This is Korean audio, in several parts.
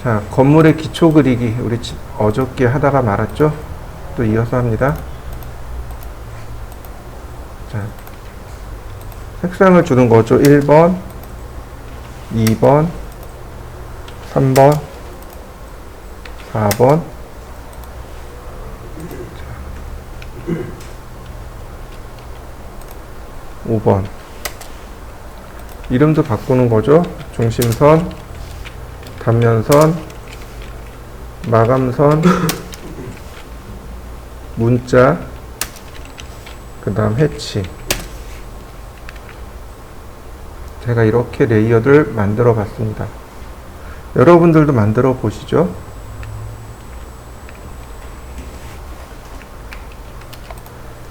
자, 건물의 기초 그리기 우리 어저께 하다가 말았죠? 또 이어서 합니다. 자, 색상을 주는 거죠. 1번, 2번, 3번, 4번, 5번. 이름도 바꾸는 거죠. 중심선, 단면선, 마감선, 문자, 그 다음 해치. 제가 이렇게 레이어를 만들어 봤습니다. 여러분들도 만들어 보시죠.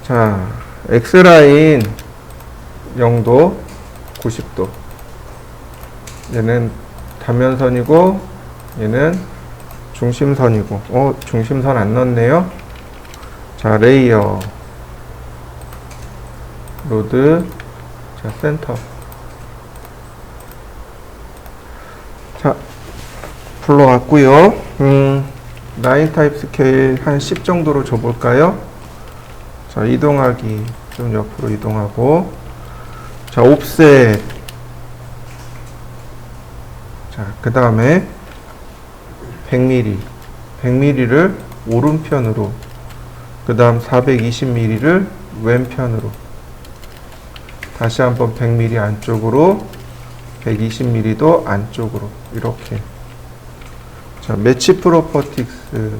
자, X라인 0도, 90도. 얘는 단면선이고, 얘는 중심선이고, 중심선 안 넣었네요. 자, 레이어, 로드, 자, 센터. 자, 불러왔고요. 라인 타입 스케일 한 10 정도로 줘볼까요? 자, 이동하기 좀 옆으로 이동하고, 자, 옵셋. 자, 그 다음에 100mm, 100mm를 오른편으로, 그 다음 420mm를 왼편으로, 다시 한번 100mm 안쪽으로, 120mm도 안쪽으로, 이렇게. 자, 매치 프로퍼틱스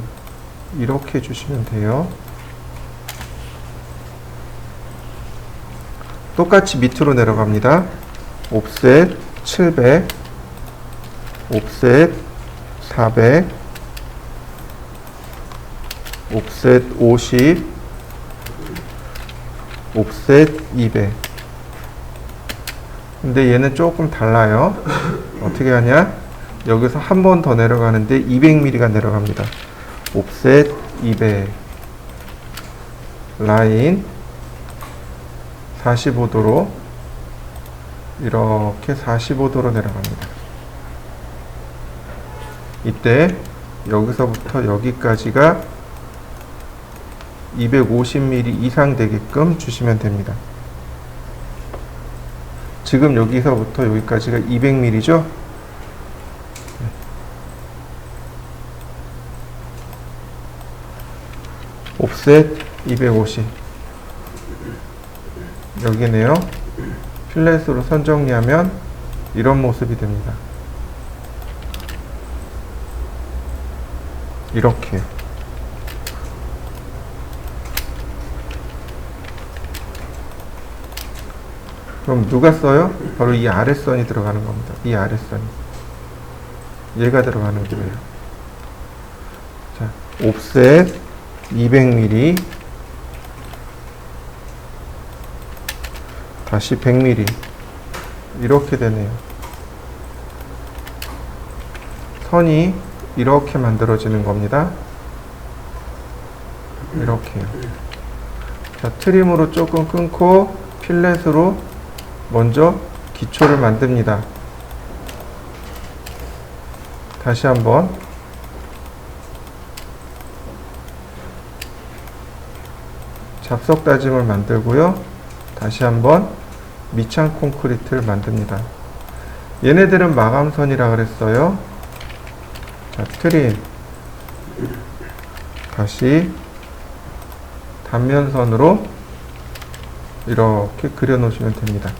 이렇게 주시면 돼요. 똑같이 밑으로 내려갑니다. 옵셋 700, 옵셋 400, 옵셋 50, 옵셋 200. 근데 얘는 조금 달라요. 어떻게 하냐? 여기서 한 번 더 내려가는데 200mm가 내려갑니다. 옵셋 200, 라인 45도로 이렇게 45도로 내려갑니다. 이때 여기서부터 여기까지가 250mm 이상 되게끔 주시면 됩니다. 지금 여기서부터 여기까지가 200mm죠? 옵셋 250. 여기네요. 필렛으로 선 정리하면 이런 모습이 됩니다. 이렇게. 그럼 누가 써요? 바로 이 아랫선이 들어가는 겁니다. 이 아랫선이. 얘가 들어가는 거예요. 자, 옵셋 200mm, 다시 100mm. 이렇게 되네요. 선이 이렇게 만들어지는 겁니다. 이렇게요. 자, 트림으로 조금 끊고 필렛으로 먼저 기초를 만듭니다. 다시 한번 잡석 다짐을 만들고요. 다시 한번 밑창 콘크리트를 만듭니다. 얘네들은 마감선이라 그랬어요. 자, 트림. 다시 단면선으로 이렇게 그려 놓으시면 됩니다.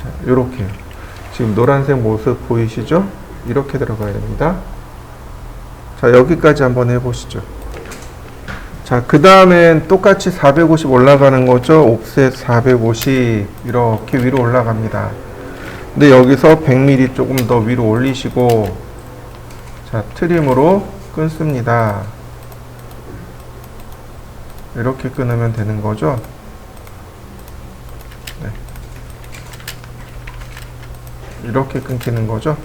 자, 요렇게. 지금 노란색 모습 보이시죠? 이렇게 들어가야 됩니다. 자, 여기까지 한번 해보시죠. 자, 그 다음엔 똑같이 450 올라가는 거죠. 옵셋 450 이렇게 위로 올라갑니다. 근데 여기서 100mm 조금 더 위로 올리시고, 자, 트림으로 끊습니다. 이렇게 끊으면 되는 거죠. 네. 이렇게 끊기는 거죠.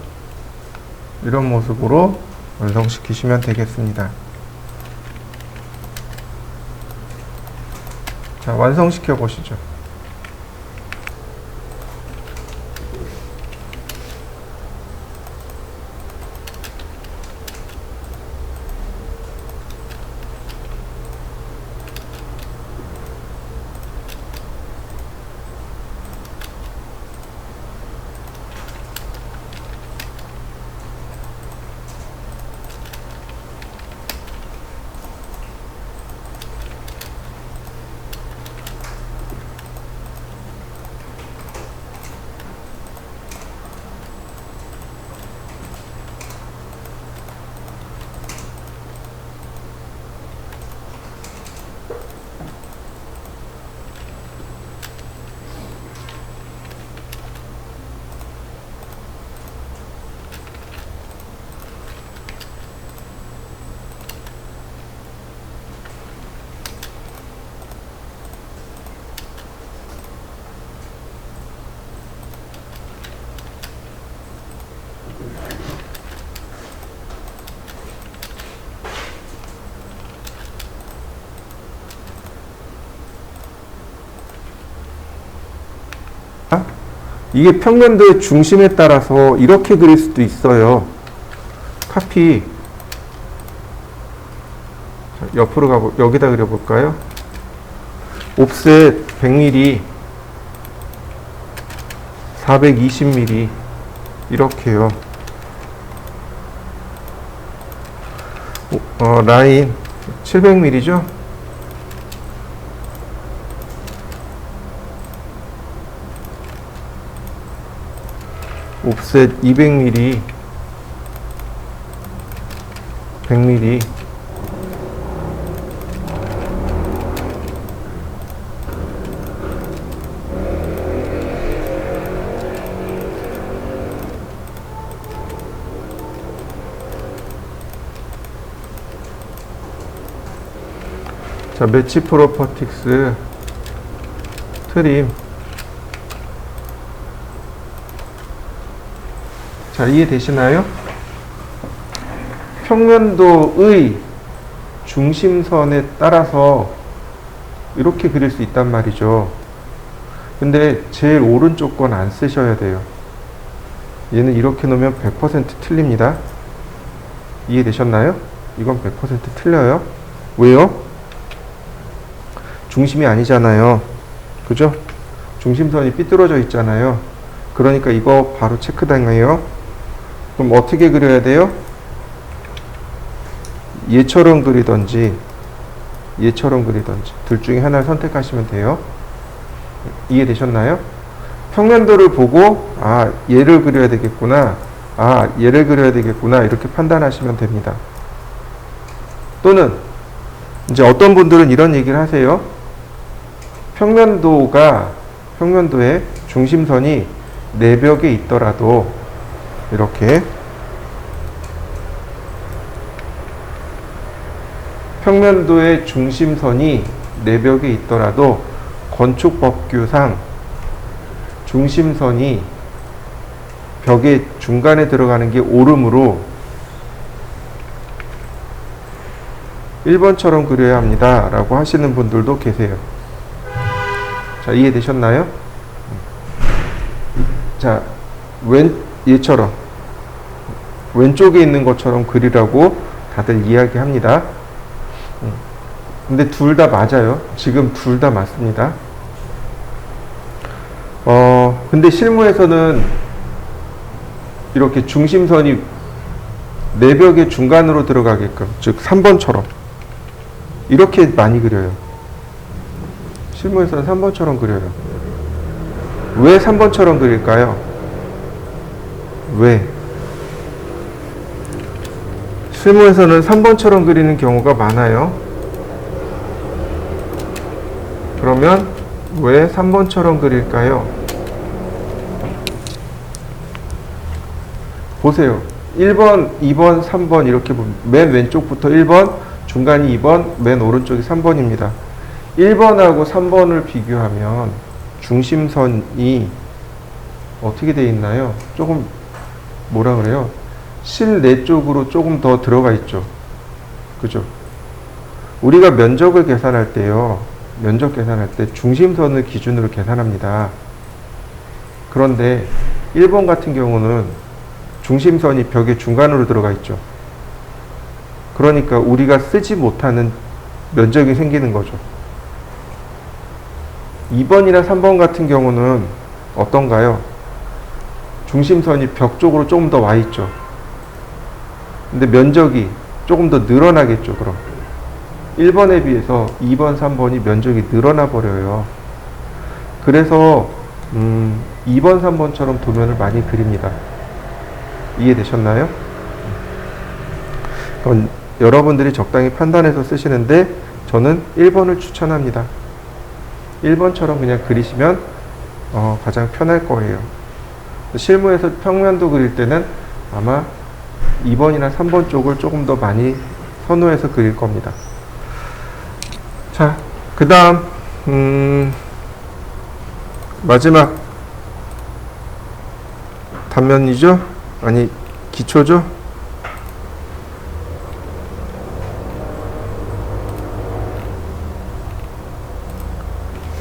이런 모습으로 완성시키시면 되겠습니다. 자, 완성시켜 보시죠. 이게 평면도의 중심에 따라서 이렇게 그릴 수도 있어요. 카피. 옆으로 가보, 여기다 그려볼까요? 옵셋 100mm, 420mm, 이렇게요. 라인 700mm죠? 옵셋 200mm, 100mm. 자, 매치 프로퍼틱스 트림. 자, 이해되시나요? 평면도의 중심선에 따라서 이렇게 그릴 수 있단 말이죠. 근데 제일 오른쪽 건 안 쓰셔야 돼요. 얘는 이렇게 놓으면 100% 틀립니다. 이해되셨나요? 이건 100% 틀려요. 왜요? 중심이 아니잖아요. 그죠? 중심선이 삐뚤어져 있잖아요. 그러니까 이거 바로 체크당해요. 그럼 어떻게 그려야 돼요? 얘처럼 그리던지 얘처럼 그리던지 둘 중에 하나를 선택하시면 돼요. 이해되셨나요? 평면도를 보고 아, 얘를 그려야 되겠구나, 아, 얘를 그려야 되겠구나, 이렇게 판단하시면 됩니다. 또는 이제 어떤 분들은 이런 얘기를 하세요. 평면도의 중심선이 내벽에 있더라도 이렇게 평면도의 중심선이 내벽에 있더라도 건축법규상 중심선이 벽의 중간에 들어가는 게 옳으므로 1번처럼 그려야 합니다 라고 하시는 분들도 계세요. 자, 이해되셨나요? 자, 얘처럼 왼쪽에 있는 것처럼 그리라고 다들 이야기합니다. 근데 둘 다 맞아요. 지금 둘 다 맞습니다. 근데 실무에서는 이렇게 중심선이 내벽의 중간으로 들어가게끔, 즉 3번처럼 이렇게 많이 그려요. 실무에서는 3번처럼 그려요. 왜 3번처럼 그릴까요? 왜? 실무에서는 3번처럼 그리는 경우가 많아요. 그러면 왜 3번처럼 그릴까요? 보세요. 1번, 2번, 3번 이렇게 보면 맨 왼쪽부터 1번, 중간이 2번, 맨 오른쪽이 3번입니다. 1번하고 3번을 비교하면 중심선이 어떻게 되어 있나요? 조금 뭐라 그래요? 실내 쪽으로 조금 더 들어가 있죠. 그죠? 우리가 면적을 계산할 때요. 면적 계산할 때 중심선을 기준으로 계산합니다. 그런데 1번 같은 경우는 중심선이 벽의 중간으로 들어가 있죠. 그러니까 우리가 쓰지 못하는 면적이 생기는 거죠. 2번이나 3번 같은 경우는 어떤가요? 중심선이 벽 쪽으로 조금 더 와 있죠. 근데 면적이 조금 더 늘어나겠죠, 그럼. 1번에 비해서 2번, 3번이 면적이 늘어나 버려요. 그래서 2번, 3번처럼 도면을 많이 그립니다. 이해되셨나요? 그건 여러분들이 적당히 판단해서 쓰시는데 저는 1번을 추천합니다. 1번처럼 그냥 그리시면 가장 편할 거예요. 실무에서 평면도 그릴 때는 아마 2번이나 3번 쪽을 조금 더 많이 선호해서 그릴 겁니다. 자, 그 다음 마지막 단면이죠? 아니, 기초죠?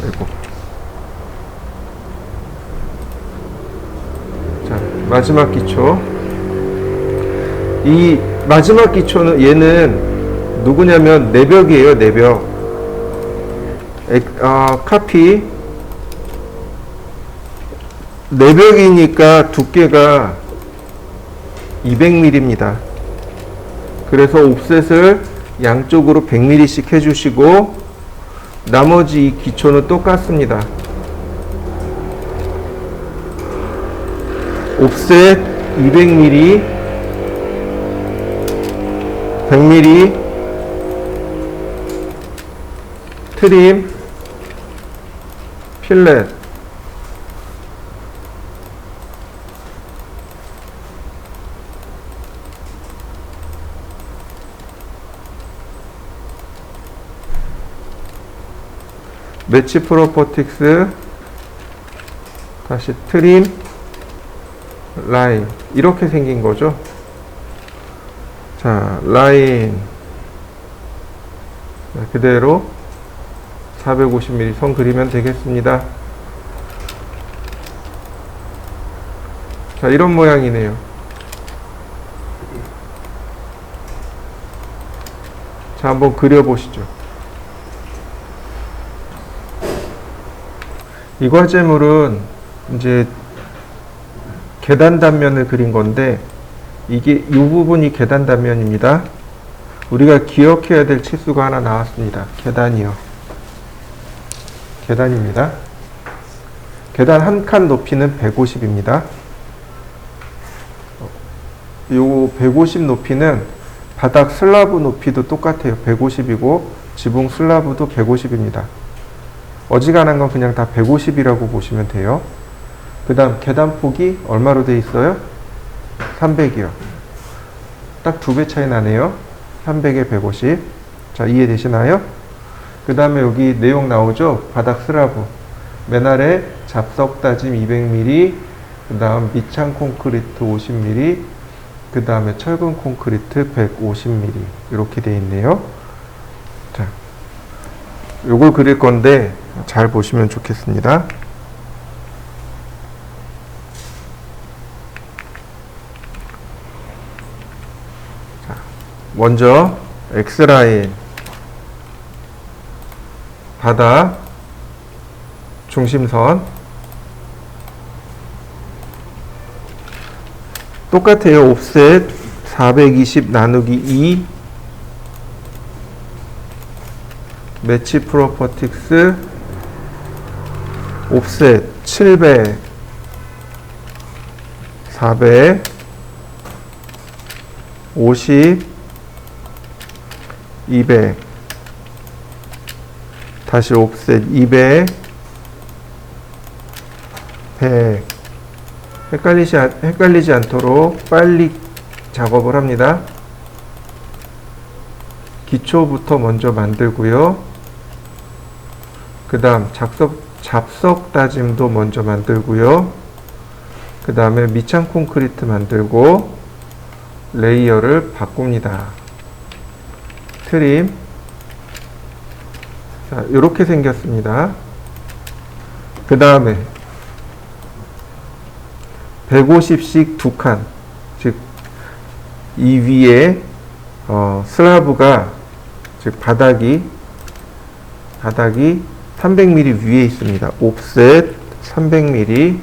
아이고. 마지막 기초. 이 마지막 기초는 얘는 누구냐면 내벽이에요. 내벽. 카피. 내벽이니까 두께가 200mm입니다. 그래서 옵셋을 양쪽으로 100mm씩 해주시고 나머지 이 기초는 똑같습니다. 옵셋 200mm, 100mm, 트림, 필렛. 매치 프로퍼틱스, 다시 트림, 라인. 이렇게 생긴 거죠. 자, 라인. 그대로 450mm 선 그리면 되겠습니다. 자, 이런 모양이네요. 자, 한번 그려보시죠. 이 과제물은 이제 계단 단면을 그린 건데 이게 이 부분이 계단 단면입니다. 우리가 기억해야 될 치수가 하나 나왔습니다. 계단이요. 계단입니다. 계단 한 칸 높이는 150입니다. 요 150 높이는 바닥 슬라브 높이도 똑같아요. 150이고 지붕 슬라브도 150입니다. 어지간한 건 그냥 다 150이라고 보시면 돼요. 그 다음 계단 폭이 얼마로 되어 있어요? 300이요. 딱 2배 차이 나네요. 300에 150. 자, 이해되시나요? 그 다음에 여기 내용 나오죠? 바닥 슬라브. 맨 아래 잡석 다짐 200mm, 그 다음 밑창 콘크리트 50mm, 그 다음에 철근 콘크리트 150mm. 이렇게 되어 있네요. 자, 요걸 그릴 건데 잘 보시면 좋겠습니다. 자, 먼저 X라인, 바닥, 중심선 똑같아요. 옵셋 420 나누기 2, 매치 프로퍼틱스 옵셋 700, 400, 50, 200, 다시 옵셋 200, 100. 헷갈리지 않도록 빨리 작업을 합니다. 기초부터 먼저 만들고요. 그 다음 잡석 다짐도 먼저 만들고요. 그 다음에 밑창 콘크리트 만들고 레이어를 바꿉니다. 트림. 자, 이렇게 생겼습니다. 그 다음에 150씩 두 칸, 즉 이 위에 슬라브가, 즉 바닥이 300mm 위에 있습니다. 옵셋 300mm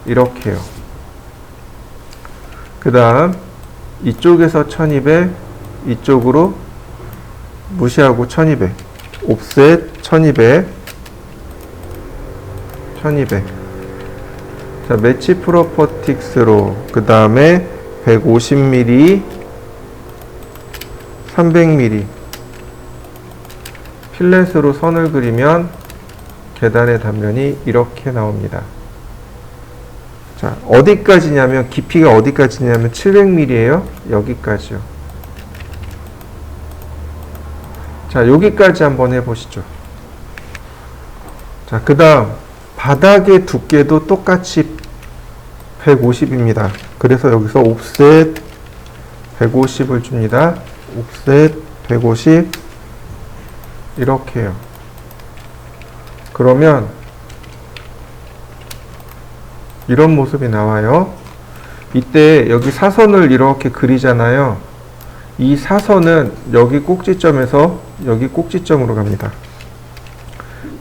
이렇게요. 그 다음 이쪽에서 1200, 이쪽으로 무시하고 1200, 옵셋 1200, 1200. 자, 매치 프로퍼틱스로 그 다음에 150mm, 300mm 필렛으로 선을 그리면 계단의 단면이 이렇게 나옵니다. 자, 어디까지냐면, 깊이가 어디까지냐면 700mm예요. 여기까지요. 자, 여기까지 한번 해보시죠. 자, 그 다음 바닥의 두께도 똑같이 150입니다. 그래서 여기서 옵셋 150을 줍니다. 옵셋 150 이렇게요. 그러면 이런 모습이 나와요. 이때 여기 사선을 이렇게 그리잖아요. 이 사선은 여기 꼭지점에서 여기 꼭지점으로 갑니다.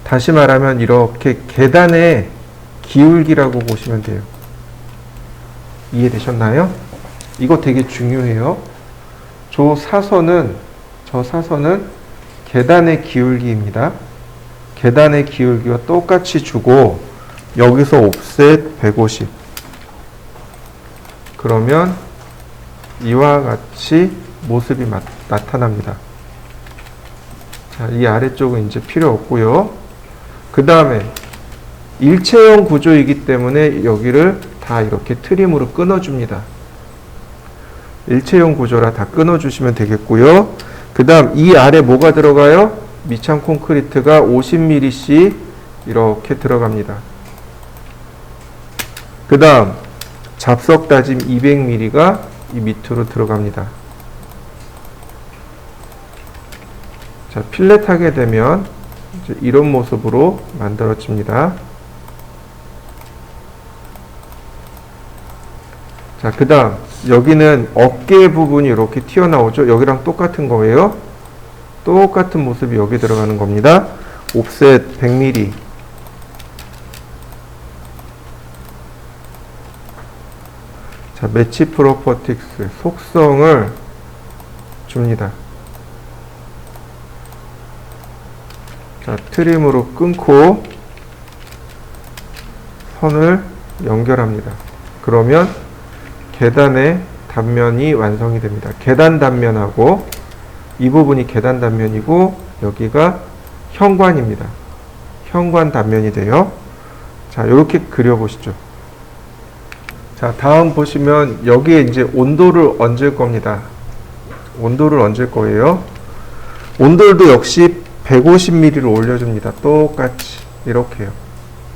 다시 말하면 이렇게 계단의 기울기라고 보시면 돼요. 이해되셨나요? 이거 되게 중요해요. 저 사선은 계단의 기울기입니다. 계단의 기울기와 똑같이 주고 여기서 옵셋 150. 그러면 이와 같이 모습이 나타납니다. 자, 이 아래쪽은 이제 필요 없고요. 그 다음에 일체형 구조이기 때문에 여기를 다 이렇게 트림으로 끊어줍니다. 일체형 구조라 다 끊어주시면 되겠고요. 그 다음 이 아래 뭐가 들어가요? 미창 콘크리트가 50mm씩 이렇게 들어갑니다. 그 다음 잡석 다짐 200mm가 이 밑으로 들어갑니다. 자, 필렛 하게 되면 이제 이런 모습으로 만들어집니다. 자, 그 다음 여기는 어깨 부분이 이렇게 튀어나오죠. 여기랑 똑같은 거예요. 똑같은 모습이 여기 들어가는 겁니다. 옵셋 100mm. 자, 매치 프로퍼틱스 속성을 줍니다. 자, 트림으로 끊고 선을 연결합니다. 그러면 계단의 단면이 완성이 됩니다. 계단 단면하고 이 부분이 계단 단면이고 여기가 현관입니다. 현관 단면이 돼요. 자, 이렇게 그려보시죠. 자, 다음 보시면 여기에 이제 온도를 얹을 겁니다. 온도를 얹을 거예요. 온돌도 역시 150mm를 올려줍니다. 똑같이 이렇게요.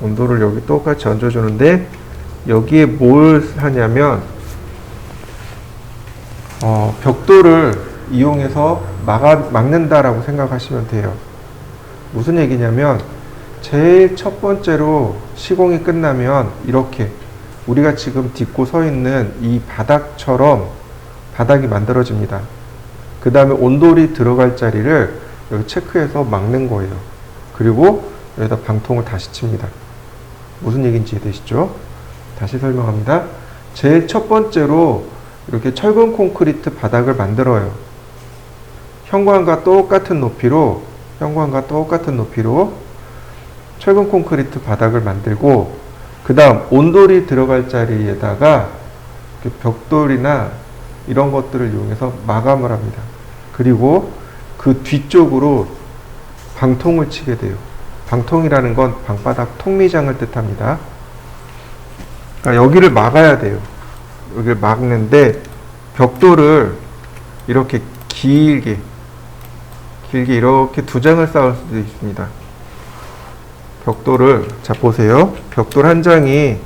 온도를 여기 똑같이 얹어주는데 여기에 뭘 하냐면 벽돌을 이용해서 막는다라고 생각하시면 돼요. 무슨 얘기냐면 제일 첫 번째로 시공이 끝나면 이렇게 우리가 지금 딛고 서 있는 이 바닥처럼 바닥이 만들어집니다. 그 다음에 온돌이 들어갈 자리를 여기 체크해서 막는 거예요. 그리고 여기다 방통을 다시 칩니다. 무슨 얘기인지 이해되시죠? 다시 설명합니다. 제일 첫 번째로 이렇게 철근 콘크리트 바닥을 만들어요. 현관과 똑같은 높이로 철근 콘크리트 바닥을 만들고 그 다음 온돌이 들어갈 자리에다가 벽돌이나 이런 것들을 이용해서 마감을 합니다. 그리고 그 뒤쪽으로 방통을 치게 돼요. 방통이라는 건 방바닥 통미장을 뜻합니다. 그러니까 여기를 막아야 돼요. 여기를 막는데 벽돌을 이렇게 길게 이렇게 두 장을 쌓을 수도 있습니다. 벽돌을 자 보세요. 벽돌 한 장이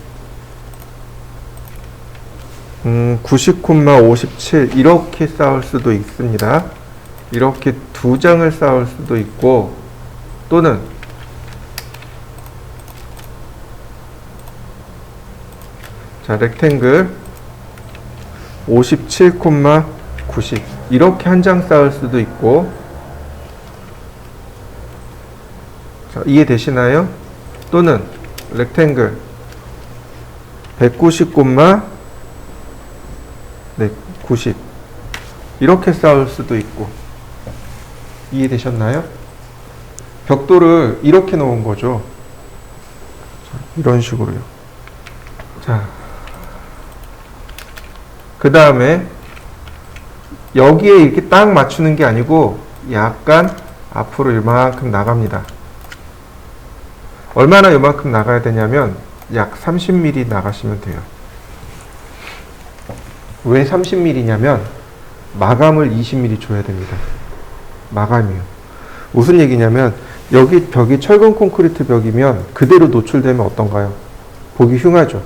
90,57 이렇게 쌓을 수도 있습니다. 이렇게 두 장을 쌓을 수도 있고 또는 자 렉탱글 57,90 이렇게 한 장 쌓을 수도 있고 자, 이해되시나요? 또는 렉탱글 190,90 이렇게 쌓을 수도 있고 이해되셨나요? 벽돌을 이렇게 놓은 거죠. 자, 이런 식으로요. 자, 그 다음에 여기에 이렇게 딱 맞추는 게 아니고 약간 앞으로 이만큼 나갑니다. 얼마나 이만큼 나가야 되냐면 약 30mm 나가시면 돼요. 왜 30mm냐면 마감을 20mm 줘야 됩니다. 마감이요. 무슨 얘기냐면 여기 벽이 철근 콘크리트 벽이면 그대로 노출되면 어떤가요? 보기 흉하죠.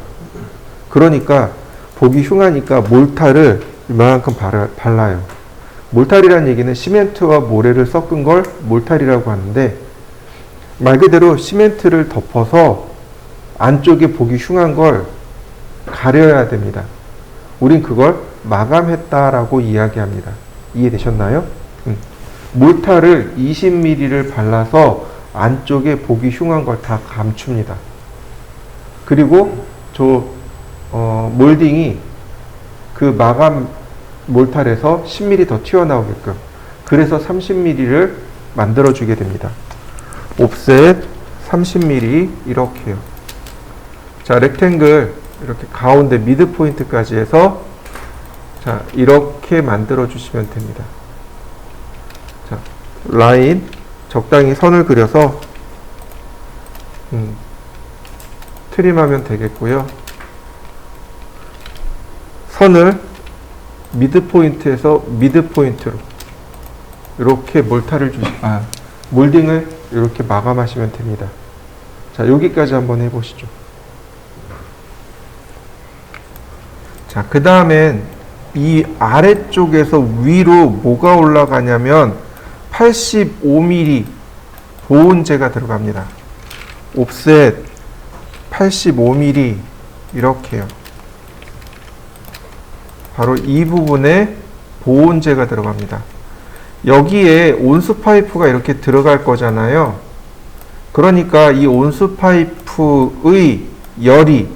그러니까 보기 흉하니까 몰타를 이만큼 발라요. 몰탈이라는 얘기는 시멘트와 모래를 섞은 걸 몰탈이라고 하는데 말 그대로 시멘트를 덮어서 안쪽에 보기 흉한 걸 가려야 됩니다. 우린 그걸 마감했다라고 이야기합니다. 이해되셨나요? 몰타를 20mm를 발라서 안쪽에 보기 흉한 걸 다 감춥니다. 그리고 몰딩이 그 마감 몰탈에서 10mm 더 튀어나오게끔, 그래서 30mm를 만들어주게 됩니다. 옵셋 30mm 이렇게요. 자, 렉탱글 이렇게 가운데 미드 포인트까지 해서 자, 이렇게 만들어 주시면 됩니다. 자, 라인 적당히 선을 그려서 트림하면 되겠고요. 선을 미드 포인트에서 미드 포인트로 이렇게 몰딩을 이렇게 마감하시면 됩니다. 자, 여기까지 한번 해보시죠. 자, 그 다음엔 이 아래쪽에서 위로 뭐가 올라가냐면 85mm 보온재가 들어갑니다. 옵셋 85mm 이렇게요. 바로 이 부분에 보온재가 들어갑니다. 여기에 온수 파이프가 이렇게 들어갈 거잖아요. 그러니까 이 온수 파이프의 열이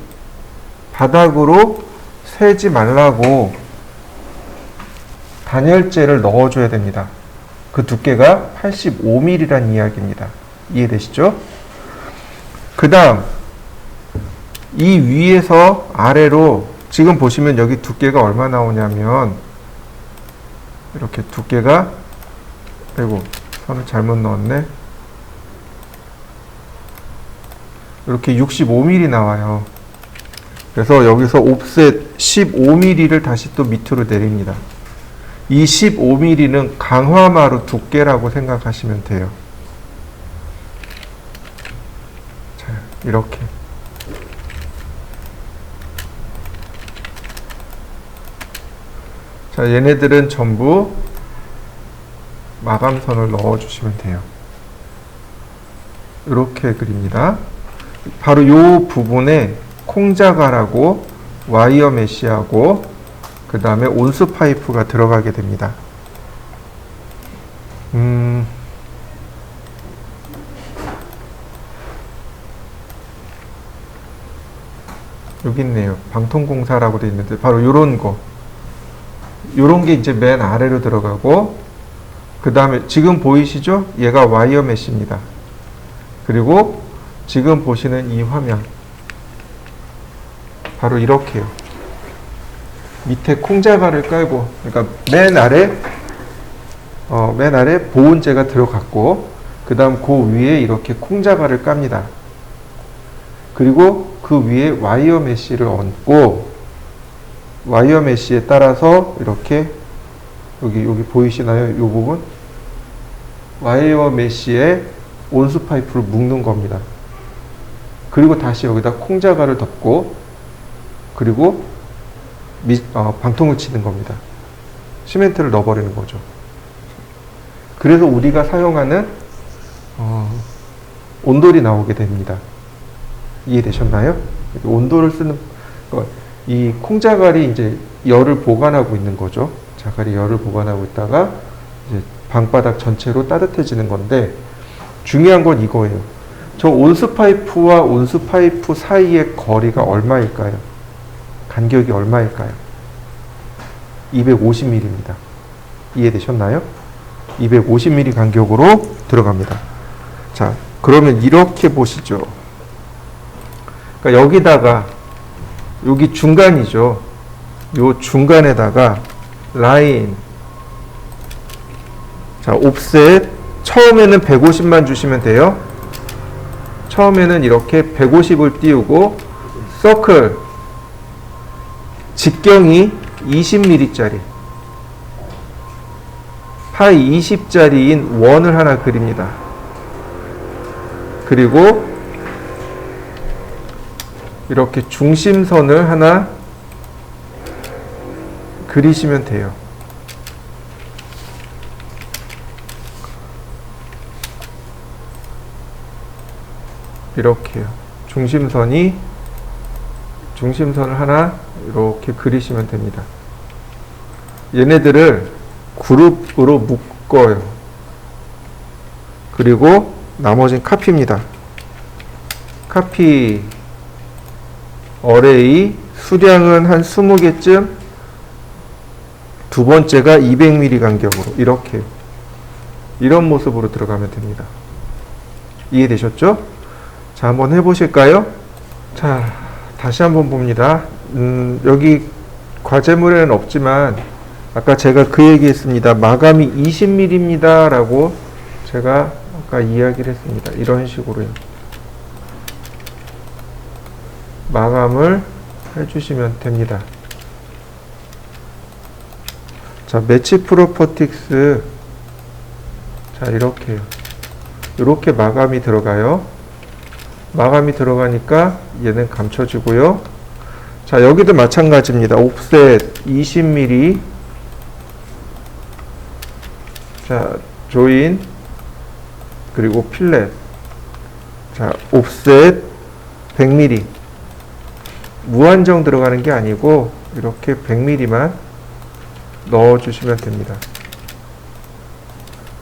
바닥으로 새지 말라고 단열재를 넣어줘야 됩니다. 그 두께가 85mm란 이야기입니다. 이해되시죠? 그 다음 이 위에서 아래로 지금 보시면 여기 두께가 얼마 나오냐면 이렇게 두께가, 아이고 선을 잘못 넣었네. 이렇게 65mm 나와요. 그래서 여기서 옵셋 15mm를 다시 또 밑으로 내립니다. 이 15mm는 강화마루 두께라고 생각하시면 돼요. 자, 이렇게. 자, 얘네들은 전부 마감선을 넣어주시면 돼요. 이렇게 그립니다. 바로 이 부분에 콩자갈하고 와이어 메쉬하고 그 다음에 온수 파이프가 들어가게 됩니다. 여기 있네요. 방통공사라고 되어 있는데 바로 요런 거, 요런 게 이제 맨 아래로 들어가고, 그 다음에 지금 보이시죠? 얘가 와이어 메쉬입니다. 그리고 지금 보시는 이 화면 바로 이렇게요. 밑에 콩자갈을 깔고, 그러니까 맨 아래 보온재가 들어갔고, 그 다음 그 위에 이렇게 콩자갈을 깝니다. 그리고 그 위에 와이어 메쉬를 얹고, 와이어 메쉬에 따라서 이렇게 여기 보이시나요? 이 부분? 와이어 메쉬에 온수 파이프를 묶는 겁니다. 그리고 다시 여기다 콩자갈을 덮고, 그리고 방통을 치는 겁니다. 시멘트를 넣어버리는 거죠. 그래서 우리가 사용하는 온돌이 나오게 됩니다. 이해되셨나요? 온돌을 쓰는 이 콩자갈이 이제 열을 보관하고 있는 거죠. 자갈이 열을 보관하고 있다가 이제 방바닥 전체로 따뜻해지는 건데, 중요한 건 이거예요. 저 온수 파이프와 온수 파이프 사이의 거리가 얼마일까요? 간격이 얼마일까요? 250mm입니다. 이해되셨나요? 250mm 간격으로 들어갑니다. 자, 그러면 이렇게 보시죠. 그러니까 여기다가, 여기 중간이죠. 요 중간에다가 라인, 자, 옵셋 처음에는 150만 주시면 돼요. 처음에는 이렇게 150을 띄우고, 서클 직경이 20mm짜리 파이 20짜리인 원을 하나 그립니다. 그리고 이렇게 중심선을 하나 그리시면 돼요. 중심선이 중심선을 하나 이렇게 그리시면 됩니다. 얘네들을 그룹으로 묶어요. 그리고 나머지는 카피입니다. 카피 어레이 수량은 한 20개쯤, 두 번째가 200mm 간격으로 이렇게 이런 모습으로 들어가면 됩니다. 이해되셨죠? 자, 한번 해보실까요? 자, 다시 한번 봅니다. 여기 과제물에는 없지만 아까 제가 그 얘기했습니다. 마감이 20mm입니다 라고 제가 아까 이야기를 했습니다. 이런 식으로요. 마감을 해주시면 됩니다. 자, 매치 프로퍼틱스. 자, 이렇게요. 이렇게 마감이 들어가요. 마감이 들어가니까 얘는 감춰지고요. 자, 여기도 마찬가지입니다. 옵셋 20mm. 자, 조인 그리고 필렛. 자, 옵셋 100mm. 무한정 들어가는 게 아니고 이렇게 100mm만 넣어주시면 됩니다.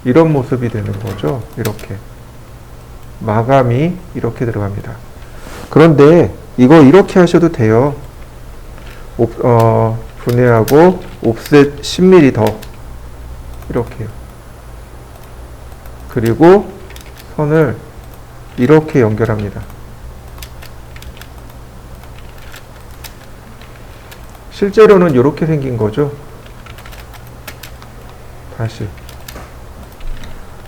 이런 모습이 되는 거죠. 이렇게 마감이 이렇게 들어갑니다. 그런데 이거 이렇게 하셔도 돼요. 분해하고 옵셋 10mm 더 이렇게요. 그리고 선을 이렇게 연결합니다. 실제로는 이렇게 생긴 거죠. 다시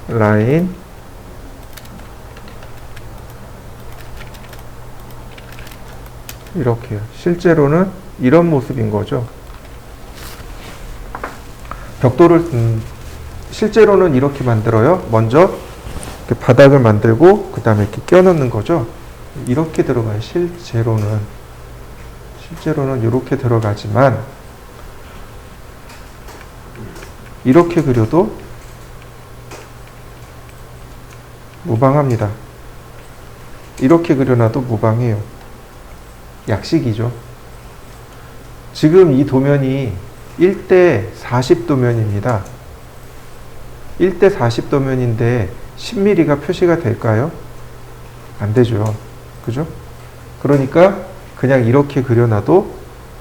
라인 이렇게요. 실제로는 이런 모습인 거죠. 벽돌을 실제로는 이렇게 만들어요. 먼저 이렇게 바닥을 만들고 그 다음에 이렇게 끼워 넣는 거죠. 이렇게 들어가요. 실제로는 이렇게 들어가지만 이렇게 그려도 무방합니다. 이렇게 그려놔도 무방해요. 약식이죠. 지금 이 도면이 1대 40도면입니다. 1대 40도면인데 10mm가 표시가 될까요? 안 되죠. 그죠? 그러니까 그냥 이렇게 그려놔도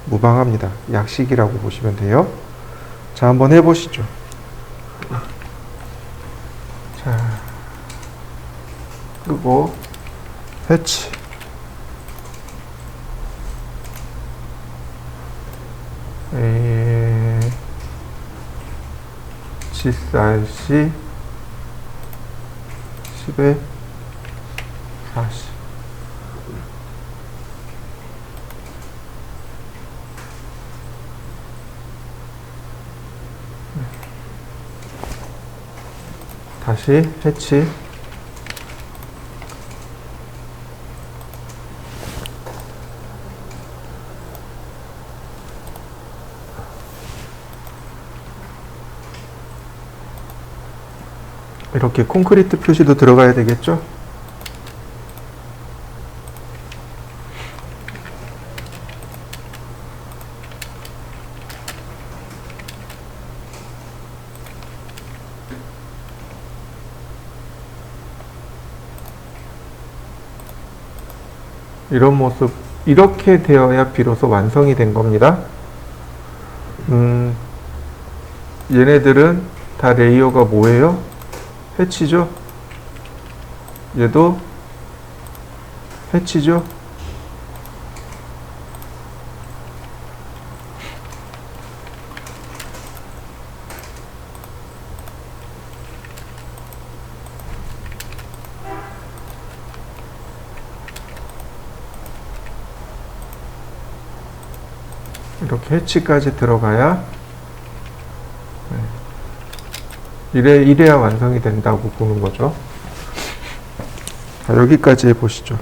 무방합니다. 약식이라고 보시면 돼요. 자, 한번 해보시죠. 자, 그리고 해치 G4C 10에 40 다시 해치 이렇게 콘크리트 표시도 들어가야 되겠죠? 이런 모습, 이렇게 되어야 비로소 완성이 된 겁니다. 얘네들은 다 레이어가 뭐예요? 해치죠? 얘도 해치죠? 이렇게 해치까지 들어가야 이래야 완성이 된다고 보는 거죠. 자, 여기까지 해보시죠.